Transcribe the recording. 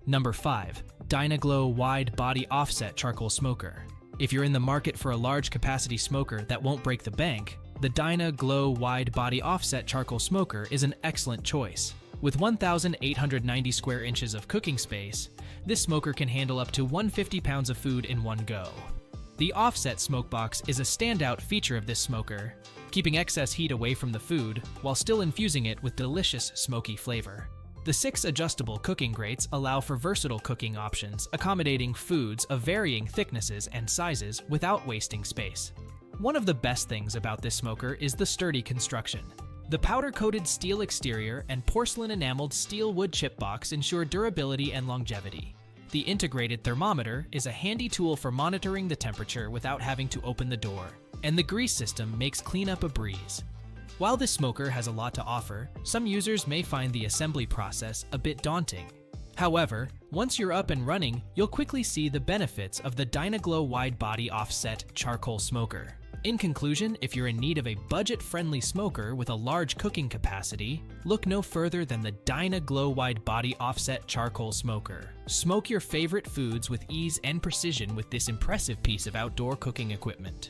Number 5. Dyna-Glo Wide Body Offset Charcoal Smoker. If you're in the market for a large capacity smoker that won't break the bank, the Dyna-Glo Wide Body Offset Charcoal Smoker is an excellent choice. With 1,890 square inches of cooking space, this smoker can handle up to 150 pounds of food in one go. The offset smoke box is a standout feature of this smoker, keeping excess heat away from the food while still infusing it with delicious smoky flavor. The 6 adjustable cooking grates allow for versatile cooking options, accommodating foods of varying thicknesses and sizes without wasting space. One of the best things about this smoker is the sturdy construction. The powder-coated steel exterior and porcelain-enameled steel wood chip box ensure durability and longevity. The integrated thermometer is a handy tool for monitoring the temperature without having to open the door, and the grease system makes cleanup a breeze. While this smoker has a lot to offer, some users may find the assembly process a bit daunting. However, once you're up and running, you'll quickly see the benefits of the Dyna-Glo Wide Body Offset Charcoal Smoker. In conclusion, if you're in need of a budget-friendly smoker with a large cooking capacity, look no further than the Dyna-Glo Wide Body Offset Charcoal Smoker. Smoke your favorite foods with ease and precision with this impressive piece of outdoor cooking equipment.